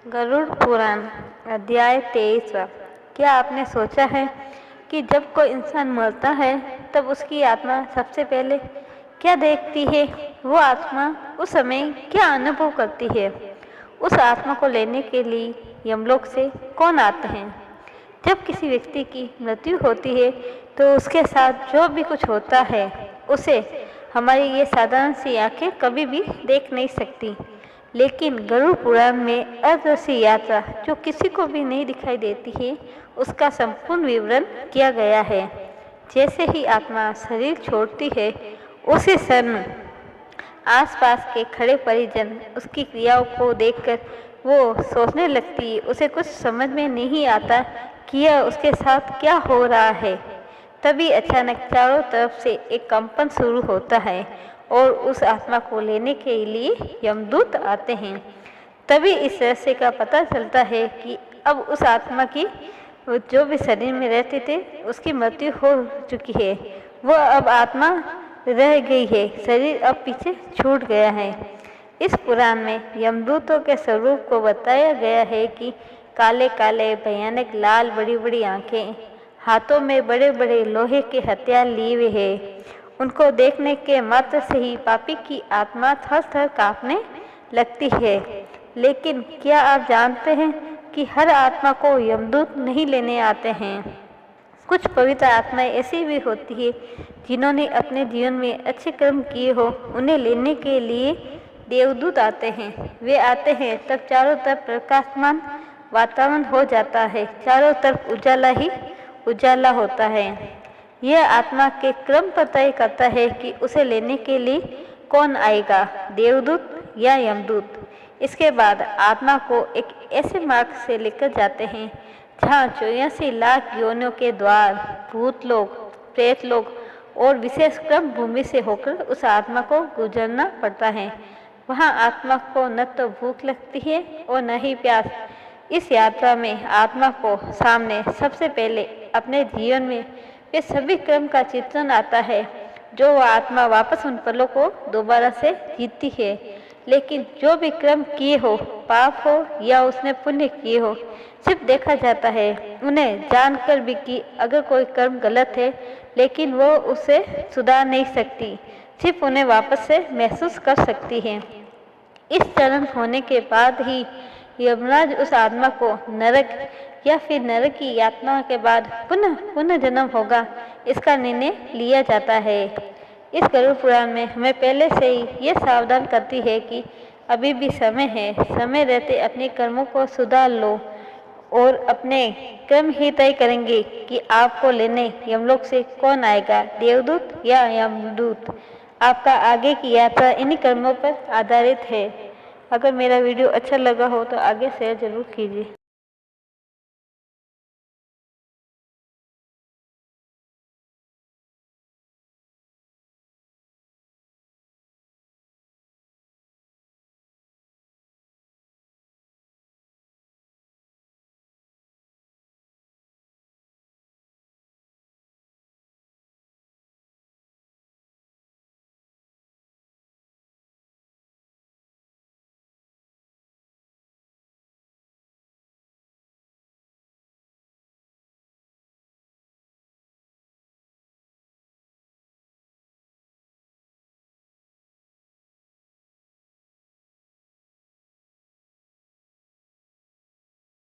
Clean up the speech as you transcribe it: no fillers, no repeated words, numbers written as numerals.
गरुड़ पुराण अध्याय 23। क्या आपने सोचा है कि जब कोई इंसान मरता है तब उसकी आत्मा सबसे पहले क्या देखती है? वो आत्मा उस समय क्या अनुभव करती है? उस आत्मा को लेने के लिए यमलोक से कौन आते हैं? जब किसी व्यक्ति की मृत्यु होती है तो उसके साथ जो भी कुछ होता है उसे हमारी ये साधारण सी आंखें कभी भी देख नहीं सकती, लेकिन गरुड़ पुराण में अदृश्य यात्रा जो किसी को भी नहीं दिखाई देती है उसका संपूर्ण विवरण किया गया है। जैसे ही आत्मा शरीर छोड़ती है उसी क्षण आसपास के खड़े परिजन उसकी क्रियाओं को देखकर वो सोचने लगती है। उसे कुछ समझ में नहीं आता कि यह उसके साथ क्या हो रहा है। तभी अचानक चारों तरफ से एक कंपन शुरू होता है और उस आत्मा को लेने के लिए यमदूत आते हैं। तभी इस रहस्य का पता चलता है कि अब उस आत्मा की जो भी शरीर में रहते थे उसकी मृत्यु हो चुकी है। वह अब आत्मा रह गई है, शरीर अब पीछे छूट गया है। इस पुराण में यमदूतों के स्वरूप को बताया गया है कि काले काले भयानक लाल बड़ी बड़ी आंखें, हाथों में बड़े बड़े लोहे के हथियार लिए हुए हैं। उनको देखने के मात्र से ही पापी की आत्मा थर थर कांपने लगती है। लेकिन क्या आप जानते हैं कि हर आत्मा को यमदूत नहीं लेने आते हैं। कुछ पवित्र आत्माएं ऐसी भी होती है जिन्होंने अपने जीवन में अच्छे कर्म किए हो, उन्हें लेने के लिए देवदूत आते हैं। वे आते हैं तब चारों तरफ प्रकाशमान वातावरण हो जाता है, चारों तरफ उजाला ही उजाला होता है। यह आत्मा के क्रम पर तय करता है कि उसे लेने के लिए कौन आएगा, देवदूत या यमदूत। इसके बाद आत्मा को एक ऐसे मार्ग से लेकर जाते हैं जहाँ 84 लाख योनियों के द्वार, भूत लोग, प्रेत लोग और विशेष क्रम भूमि से होकर उस आत्मा को गुजरना पड़ता है। वहाँ आत्मा को न तो भूख लगती है और न ही प्यास। इस यात्रा में आत्मा को सामने सबसे पहले अपने जीवन में वे सभी क्रम का चित्रण आता है जो वह आत्मा वापस उन पलों को दोबारा से जीतती है। लेकिन जो भी कर्म किए हो, पाप हो या उसने पुण्य किए हो, सिर्फ देखा जाता है। उन्हें जानकर भी कि अगर कोई कर्म गलत है लेकिन वो उसे सुधार नहीं सकती, सिर्फ उन्हें वापस से महसूस कर सकती है। इस चरण होने के बाद ही यमराज उस आत्मा को नरक या फिर नरक की यातना के बाद पुनः पुनः जन्म होगा, इसका निर्णय लिया जाता है। इस गरुड़ पुराण में हमें पहले से ही ये सावधान करती है कि अभी भी समय है, समय रहते अपने कर्मों को सुधार लो और अपने कर्म ही तय करेंगे कि आपको लेने यमलोक से कौन आएगा, देवदूत या यमदूत। आपका आगे की यात्रा इन्हीं कर्मों पर आधारित है। अगर मेरा वीडियो अच्छा लगा हो तो आगे शेयर जरूर कीजिए।